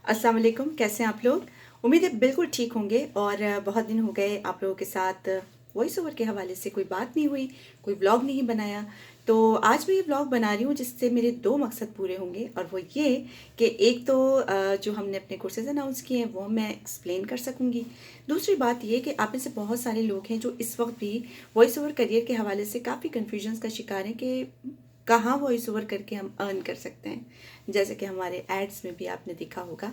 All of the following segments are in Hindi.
अस्सलाम वालेकुम, कैसे हैं आप लोग। उम्मीद है बिल्कुल ठीक होंगे। और बहुत दिन हो गए आप लोगों के साथ वॉइस ओवर के हवाले से कोई बात नहीं हुई, कोई व्लॉग नहीं बनाया। तो आज मैं ये व्लॉग बना रही हूँ जिससे मेरे दो मकसद पूरे होंगे, और वो ये कि एक तो जो हमने अपने कोर्सेज अनाउंस किए हैं वो मैं एक्सप्लेन कर सकूँगी। दूसरी बात ये कि आप में से बहुत सारे लोग हैं जो इस वक्त भी वॉइस ओवर करियर के हवाले से काफ़ी कन्फ्यूजन्स का शिकार हैं कि कहाँ वॉइस ओवर करके हम अर्न कर सकते हैं, जैसे कि हमारे एड्स में भी आपने देखा होगा।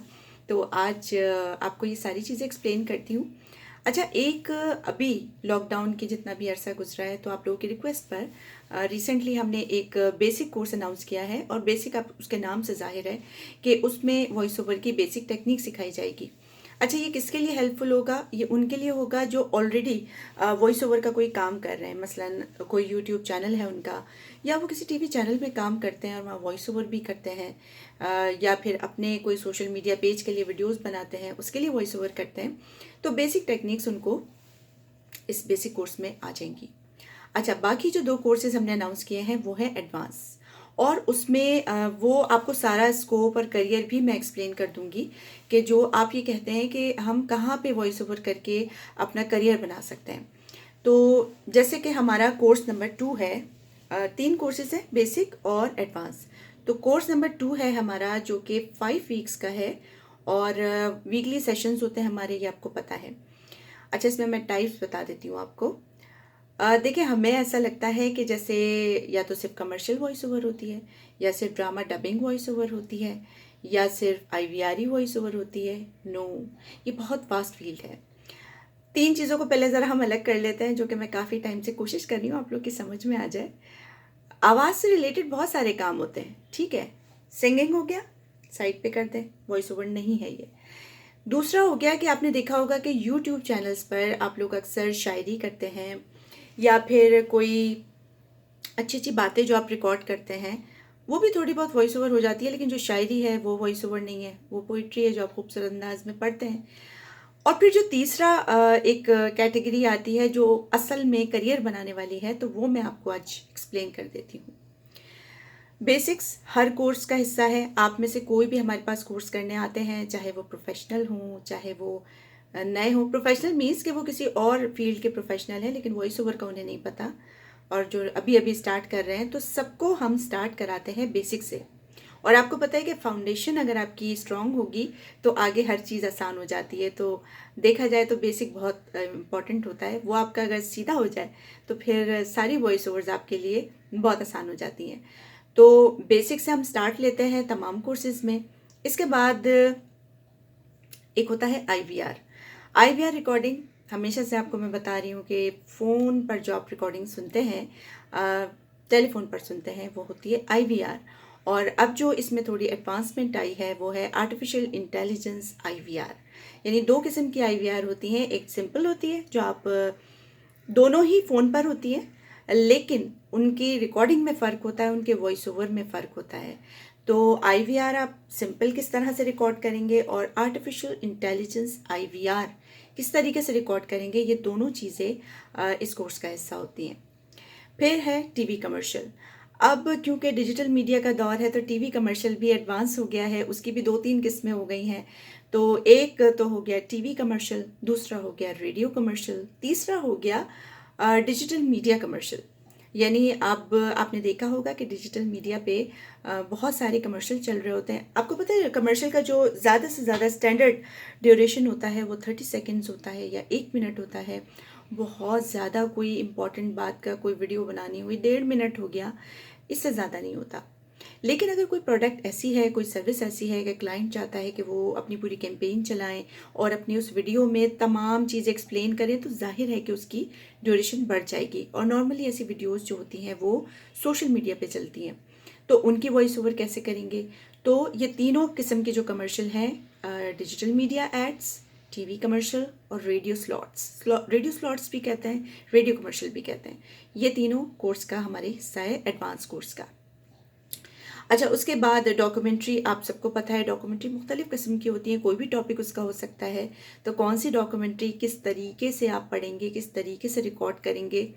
तो आज आपको ये सारी चीज़ें एक्सप्लेन करती हूँ। अच्छा, एक अभी लॉकडाउन के जितना भी अरसा गुजरा है, तो आप लोगों की रिक्वेस्ट पर रिसेंटली हमने एक बेसिक कोर्स अनाउंस किया है, और बेसिक आप उसके नाम से जाहिर है कि उसमें वॉइस ओवर की बेसिक टेक्निक सिखाई जाएगी। अच्छा, ये किसके लिए हेल्पफुल होगा? ये उनके लिए होगा जो ऑलरेडी वॉइस ओवर का कोई काम कर रहे हैं, मसलन कोई यूट्यूब चैनल है उनका, या वो किसी टीवी चैनल में काम करते हैं और वहाँ वॉइस ओवर भी करते हैं, या फिर अपने कोई सोशल मीडिया पेज के लिए वीडियोस बनाते हैं, उसके लिए वॉइस ओवर करते हैं। तो बेसिक टेक्निक्स उनको इस बेसिक कोर्स में आ जाएंगी। अच्छा, बाकी जो दो कोर्सेज हमने अनाउंस किए हैं वो है एडवांस, और उसमें वो आपको सारा स्कोप और करियर भी मैं एक्सप्लेन कर दूंगी कि जो आप ये कहते हैं कि हम कहाँ पे वॉइस ओवर करके अपना करियर बना सकते हैं। तो जैसे कि हमारा कोर्स नंबर 2 है, तीन कोर्सेज हैं, बेसिक और एडवांस। तो कोर्स नंबर 2 है हमारा, जो कि 5 वीक्स का है, और वीकली सेशंस होते हैं हमारे, ये आपको पता है। अच्छा, इसमें मैं टाइप्स बता देती हूँ आपको। देखिए, हमें ऐसा लगता है कि जैसे या तो सिर्फ कमर्शियल वॉइस ओवर होती है, या सिर्फ ड्रामा डबिंग वॉइस ओवर होती है, या सिर्फ आईवीआरई वॉइस ओवर होती है। नो, ये बहुत वास्ट फील्ड है। तीन चीज़ों को पहले ज़रा हम अलग कर लेते हैं, जो कि मैं काफ़ी टाइम से कोशिश कर रही हूँ आप लोग की समझ में आ जाए। आवाज़ से रिलेटेड बहुत सारे काम होते हैं, ठीक है। सिंगिंग हो गया, साइड पे कर दें, वॉइस ओवर नहीं है ये। दूसरा हो गया कि आपने देखा होगा कि यूट्यूब चैनल्स पर आप लोग अक्सर शायरी करते हैं, या फिर कोई अच्छी अच्छी बातें जो आप रिकॉर्ड करते हैं, वो भी थोड़ी बहुत वॉइस ओवर हो जाती है, लेकिन जो शायरी है वो वॉइस ओवर नहीं है, वो पोइट्री है जो आप खूबसूरत अंदाज में पढ़ते हैं। और फिर जो तीसरा एक कैटेगरी आती है जो असल में करियर बनाने वाली है, तो वो मैं आपको आज एक्सप्लेन कर देती हूँ। बेसिक्स हर कोर्स का हिस्सा है। आप में से कोई भी हमारे पास कोर्स करने आते हैं, चाहे वो प्रोफेशनल हों चाहे वो नए हों। प्रोफेशनल मीन्स कि वो किसी और फील्ड के प्रोफेशनल हैं, लेकिन वॉइस ओवर का उन्हें नहीं पता, और जो अभी अभी स्टार्ट कर रहे हैं, तो सबको हम स्टार्ट कराते हैं बेसिक से। और आपको पता है कि फाउंडेशन अगर आपकी स्ट्रांग होगी तो आगे हर चीज़ आसान हो जाती है। तो देखा जाए तो बेसिक बहुत इम्पॉर्टेंट होता है। वो आपका अगर सीधा हो जाए तो फिर सारी वॉइस ओवर्स आपके लिए बहुत आसान हो जाती हैं। तो बेसिक से हम स्टार्ट लेते हैं तमाम कोर्सेज में। इसके बाद एक होता है आईवीआर। आईवीआर रिकॉर्डिंग, हमेशा से आपको मैं बता रही हूँ कि फ़ोन पर जो आप रिकॉर्डिंग सुनते हैं, टेलीफोन पर सुनते हैं, वो होती है आईवीआर। और अब जो इसमें थोड़ी एडवांसमेंट आई है वो है आर्टिफिशियल इंटेलिजेंस आईवीआर। यानी दो किस्म की आईवीआर होती हैं। एक सिंपल होती है जो आप दोनों ही फ़ोन पर होती है, लेकिन उनकी रिकॉर्डिंग में फ़र्क होता है, उनके वॉइस ओवर में फ़र्क होता है। तो आईवीआर आप सिंपल किस तरह से रिकॉर्ड करेंगे और आर्टिफिशियल इंटेलिजेंस आईवीआर किस तरीके से रिकॉर्ड करेंगे, ये दोनों चीज़ें इस कोर्स का हिस्सा होती हैं। फिर है टीवी कमर्शियल। अब क्योंकि डिजिटल मीडिया का दौर है, तो टीवी कमर्शियल भी एडवांस हो गया है। उसकी भी 2-3 किस्में हो गई हैं। तो एक तो हो गया टीवी कमर्शियल, दूसरा हो गया रेडियो कमर्शियल, तीसरा हो गया डिजिटल मीडिया कमर्शियल। यानी अब आपने देखा होगा कि डिजिटल मीडिया पे बहुत सारे कमर्शियल चल रहे होते हैं। आपको पता है कमर्शियल का जो ज़्यादा से ज़्यादा स्टैंडर्ड ड्यूरेशन होता है वो 30 सेकेंड्स होता है या 1 मिनट होता है। बहुत ज़्यादा कोई इम्पॉर्टेंट बात का कोई वीडियो बनानी हुई 1.5 मिनट हो गया, इससे ज़्यादा नहीं होता। लेकिन अगर कोई प्रोडक्ट ऐसी है, कोई सर्विस ऐसी है कि क्लाइंट चाहता है कि वो अपनी पूरी कैंपेन चलाएं और अपनी उस वीडियो में तमाम चीज़ें एक्सप्लेन करें, तो जाहिर है कि उसकी ड्यूरेशन बढ़ जाएगी। और नॉर्मली ऐसी वीडियोस जो होती हैं वो सोशल मीडिया पे चलती हैं, तो उनकी वॉइस ओवर कैसे करेंगे? तो ये तीनों किस्म के जो कमर्शियल हैं, digital media ads, TV commercial और रेडियो स्लॉट्स भी कहते हैं, रेडियो कमर्शियल भी कहते हैं, ये तीनों कोर्स का हमारे हिस्सा है, एडवांस कोर्स का। अच्छा, उसके बाद डॉक्यूमेंट्री। आप सबको पता है डॉक्यूमेंट्री मुख्तलिफ़ किस्म की होती है, कोई भी टॉपिक उसका हो सकता है। तो कौन सी डॉक्यूमेंट्री किस तरीके से आप पढ़ेंगे, किस तरीके से रिकॉर्ड करेंगे,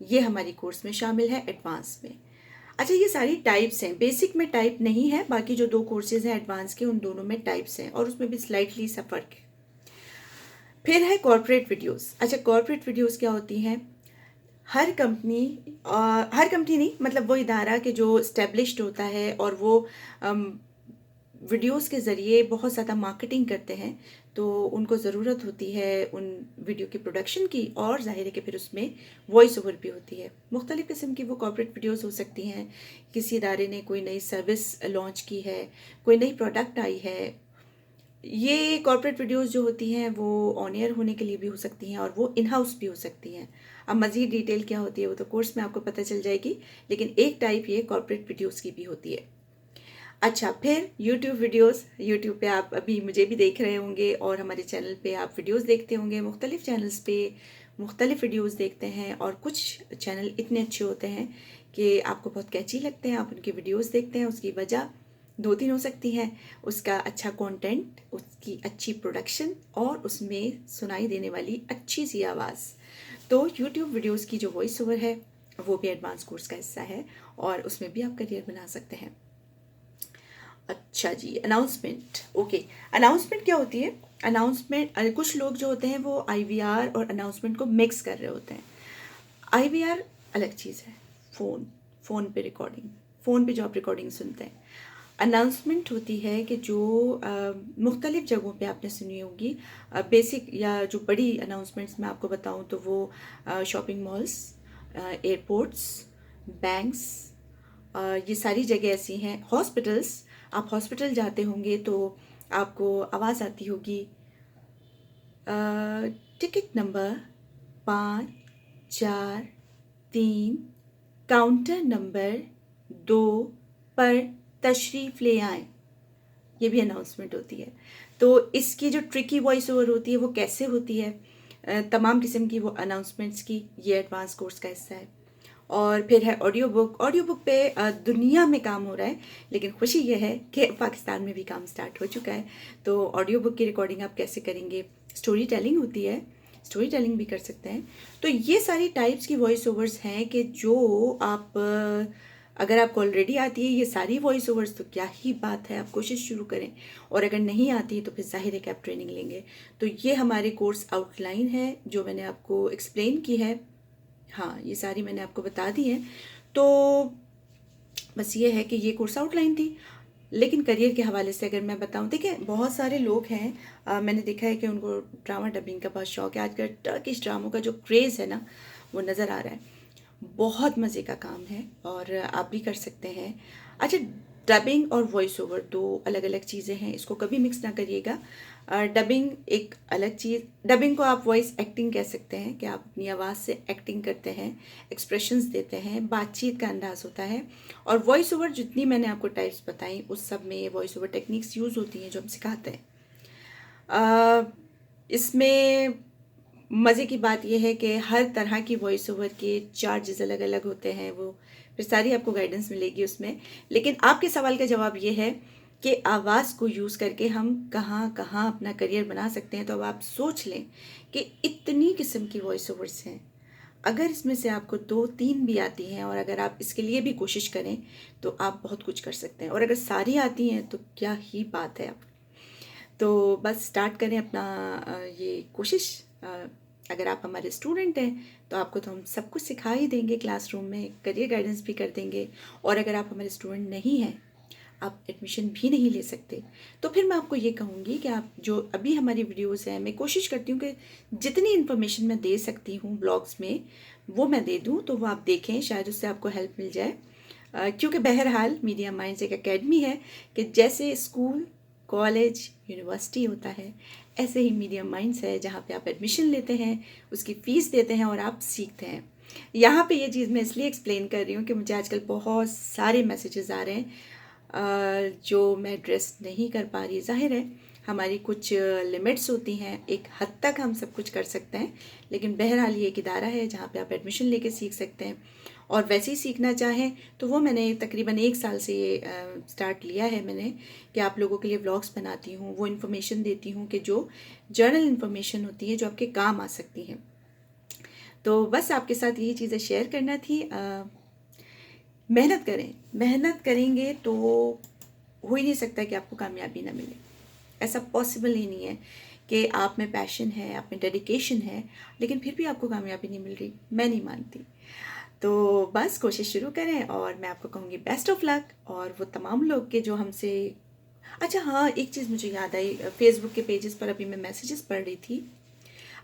ये हमारी कोर्स में शामिल है एडवांस में। अच्छा, ये सारी टाइप्स हैं, बेसिक में टाइप नहीं है, बाकी जो 2 कोर्सेज हैं एडवांस के उन दोनों में टाइप्स हैं और उसमें भी स्लाइटली सा फ़र्क है। फिर है कॉर्पोरेट वीडियोस। अच्छा, कॉर्पोरेट वीडियोस क्या होती हैं? हर कंपनी हर कंपनी नहीं, मतलब वो इदारा के जो इस्टेब्लिश्ड होता है और वो वीडियोस के ज़रिए बहुत ज़्यादा मार्केटिंग करते हैं, तो उनको ज़रूरत होती है उन वीडियो की प्रोडक्शन की, और ज़ाहिर है कि फिर उसमें वॉइस ओवर भी होती है। मुख्तलिफ़ किस्म की वो कॉर्पोरेट वीडियोस हो सकती हैं। किसी इदारे ने कोई नई सर्विस लॉन्च की है, कोई नई प्रोडक्ट आई है। ये कॉर्पोरेट वीडियोस जो होती हैं वो ऑन एयर होने के लिए भी हो सकती हैं और वो इन हाउस भी हो सकती हैं। अब मज़ीद डिटेल क्या होती है वो तो कोर्स में आपको पता चल जाएगी, लेकिन एक टाइप ये कॉर्पोरेट वीडियोस की भी होती है। अच्छा, फिर यूट्यूब वीडियोस। यूट्यूब पे आप अभी मुझे भी देख रहे होंगे और हमारे चैनल पे आप वीडियोस देखते होंगे। मुख्तलिफ़ चैनल्स पे मुख्तलिफ़ वीडियोस देखते हैं और कुछ चैनल इतने अच्छे होते हैं कि आपको बहुत कैची लगते हैं, आप उनके वीडियोस देखते हैं। उसकी वजह 2-3 हो सकती हैं। उसका अच्छा कंटेंट, उसकी अच्छी प्रोडक्शन और उसमें सुनाई देने वाली अच्छी सी आवाज़। तो यूट्यूब वीडियोस की जो वॉइस ओवर है वो भी एडवांस कोर्स का हिस्सा है और उसमें भी आप करियर बना सकते हैं। अच्छा जी, अनाउंसमेंट। ओके, अनाउंसमेंट क्या होती है? अनाउंसमेंट, कुछ लोग जो होते हैं वो आईवीआर और अनाउंसमेंट को मिक्स कर रहे होते हैं। आईवीआर अलग चीज़ है, फ़ोन पे रिकॉर्डिंग, फ़ोन पे जो आप रिकॉर्डिंग सुनते हैं। अनाउंसमेंट होती है कि जो मुख्तलिफ़ जगहों पे आपने सुनी होगी। बेसिक या जो बड़ी अनाउंसमेंट्स मैं आपको बताऊं तो वो शॉपिंग मॉल्स, एयरपोर्ट्स, बैंक्स, ये सारी जगह ऐसी हैं। हॉस्पिटल्स, आप हॉस्पिटल जाते होंगे तो आपको आवाज़ आती होगी, टिकट नंबर 543, काउंटर नंबर 2 पर तशरीफ़ ले आएं। ये भी अनाउंसमेंट होती है। तो इसकी जो ट्रिकी वॉइस ओवर होती है वो कैसे होती है? तमाम किस्म की वो अनाउंसमेंट्स की, ये एडवांस कोर्स का हिस्सा है। और फिर है ऑडियो बुक। ऑडियो बुक पे दुनिया में काम हो रहा है, लेकिन खुशी ये है कि पाकिस्तान में भी काम स्टार्ट हो चुका है। तो ऑडियो बुक की रिकॉर्डिंग आप कैसे करेंगे? स्टोरी टेलिंग होती है, स्टोरी टेलिंग भी कर सकते हैं। तो ये सारी टाइप्स की वॉइस ओवर्स हैं कि जो आप अगर आपको ऑलरेडी आती है ये सारी वॉइस ओवर्स तो क्या ही बात है, आप कोशिश शुरू करें। और अगर नहीं आती तो फिर जाहिर है कि आप ट्रेनिंग लेंगे। तो ये हमारे कोर्स आउटलाइन है जो मैंने आपको एक्सप्लेन की है। हाँ, ये सारी मैंने आपको बता दी है। तो बस ये है कि ये कोर्स आउटलाइन थी। लेकिन करियर के हवाले से अगर मैं बताऊं, देखिए बहुत सारे लोग हैं, मैंने देखा है कि उनको ड्रामा डबिंग का बहुत शौक है। आजकल टर्किश ड्रामों का जो क्रेज़ है ना वो नज़र आ रहा है। बहुत मज़े का काम है और आप भी कर सकते हैं। अच्छा, डबिंग और वॉइस ओवर 2 अलग अलग चीज़ें हैं, इसको कभी मिक्स ना करिएगा। डबिंग एक अलग चीज़, डबिंग को आप वॉइस एक्टिंग कह सकते हैं कि आप अपनी आवाज़ से एक्टिंग करते हैं, एक्सप्रेशंस देते हैं, बातचीत का अंदाज़ होता है। और वॉइस ओवर जितनी मैंने आपको टाइप्स बताई उस सब में वॉइस ओवर टेक्निक्स यूज़ होती हैं जो हम सिखाते हैं। इसमें मज़े की बात यह है कि हर तरह की वॉइस ओवर के चार्जेस अलग अलग होते हैं, वो फिर सारी आपको गाइडेंस मिलेगी उसमें। लेकिन आपके सवाल का जवाब ये है कि आवाज़ को यूज़ करके हम कहाँ कहाँ अपना करियर बना सकते हैं। तो अब आप सोच लें कि इतनी किस्म की वॉइस ओवर्स हैं, अगर इसमें से आपको 2-3 भी आती हैं और अगर आप इसके लिए भी कोशिश करें तो आप बहुत कुछ कर सकते हैं। और अगर सारी आती हैं तो क्या ही बात है। अब तो बस स्टार्ट करें अपना ये कोशिश। अगर आप हमारे स्टूडेंट हैं तो आपको तो हम सब कुछ सिखा ही देंगे, क्लासरूम में करियर गाइडेंस भी कर देंगे। और अगर आप हमारे स्टूडेंट नहीं हैं, आप एडमिशन भी नहीं ले सकते, तो फिर मैं आपको ये कहूँगी कि आप जो अभी हमारी वीडियोस हैं, मैं कोशिश करती हूँ कि जितनी इन्फॉर्मेशन मैं दे सकती हूँ ब्लॉग्स में वो मैं दे दूँ, तो वो आप देखें, शायद उससे आपको हेल्प मिल जाए। क्योंकि बहरहाल मीडिया माइंड्स एक एकेडमी है कि जैसे स्कूल, कॉलेज, यूनिवर्सिटी होता है, ऐसे ही मीडिया माइंड्स है जहाँ पे आप एडमिशन लेते हैं, उसकी फ़ीस देते हैं और आप सीखते हैं। यहाँ पे ये चीज़ मैं इसलिए एक्सप्लेन कर रही हूँ कि मुझे आजकल बहुत सारे मैसेजेस आ रहे हैं जो मैं एड्रेस नहीं कर पा रही। ज़ाहिर है हमारी कुछ लिमिट्स होती हैं, एक हद तक हम सब कुछ कर सकते हैं, लेकिन बहरहाल ये एक इदारा है जहाँ पे आप एडमिशन लेके सीख सकते हैं। और वैसे ही सीखना चाहें तो वो मैंने तकरीबन 1 साल से ये स्टार्ट लिया है मैंने, कि आप लोगों के लिए व्लॉग्स बनाती हूँ, वो इन्फॉर्मेशन देती हूँ कि जो जर्नल इन्फॉर्मेशन होती है जो आपके काम आ सकती हैं। तो बस आपके साथ यही चीज़ें शेयर करना थी। मेहनत करें, मेहनत करेंगे तो हो ही नहीं सकता कि आपको कामयाबी ना मिले। ऐसा पॉसिबल ही नहीं है कि आप में पैशन है, आप में डेडिकेशन है, लेकिन फिर भी आपको कामयाबी नहीं मिल रही। मैं नहीं मानती। तो बस कोशिश शुरू करें और मैं आपको कहूँगी बेस्ट ऑफ लक। और वो तमाम लोग के जो हमसे, अच्छा हाँ, एक चीज़ मुझे याद आई, फेसबुक के पेजेस पर अभी मैं मैसेजेस पढ़ रही थी।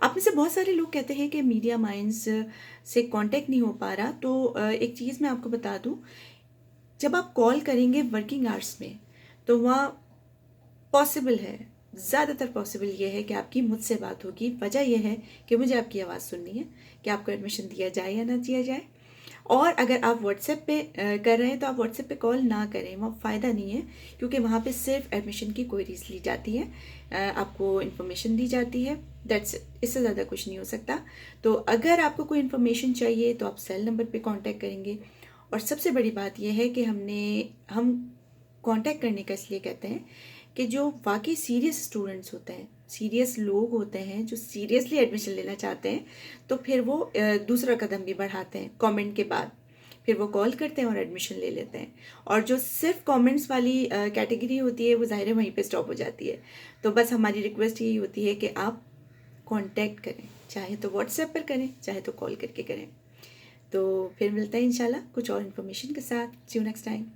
आप में से बहुत सारे लोग कहते हैं कि मीडिया माइंड्स से कांटेक्ट नहीं हो पा रहा। तो एक चीज़ मैं आपको बता दूं, जब आप कॉल करेंगे वर्किंग आवर्स में तो वहाँ पॉसिबल है, ज़्यादातर पॉसिबल ये है कि आपकी मुझसे बात होगी। वजह यह है कि मुझे आपकी आवाज़ सुननी है कि आपको एडमिशन दिया जाए या ना दिया जाए। और अगर आप व्हाट्सएप पे कर रहे हैं तो आप व्हाट्सएप पे कॉल ना करें, वहाँ फ़ायदा नहीं है, क्योंकि वहाँ पे सिर्फ एडमिशन की क्वेरीज ली जाती है, आपको इन्फॉर्मेशन दी जाती है, दैट्स इट। इससे ज़्यादा कुछ नहीं हो सकता। तो अगर आपको कोई इन्फॉर्मेशन चाहिए तो आप सेल नंबर पे कांटेक्ट करेंगे। और सबसे बड़ी बात यह है कि हम कांटेक्ट करने का इसलिए कहते हैं कि जो वाकई सीरियस स्टूडेंट्स होते हैं, सीरियस लोग होते हैं जो सीरियसली एडमिशन लेना चाहते हैं, तो फिर वो दूसरा कदम भी बढ़ाते हैं कमेंट के बाद। फिर वो कॉल करते हैं और एडमिशन ले लेते हैं। और जो सिर्फ कमेंट्स वाली कैटेगरी होती है वो ज़ाहिर है वहीं पे स्टॉप हो जाती है। तो बस हमारी रिक्वेस्ट यही होती है कि आप कांटेक्ट करें, चाहे तो व्हाट्सएप पर करें, चाहे तो कॉल करके करें। तो फिर मिलते हैं इंशाल्लाह कुछ और इन्फॉर्मेशन के साथ। सी यू नेक्स्ट टाइम।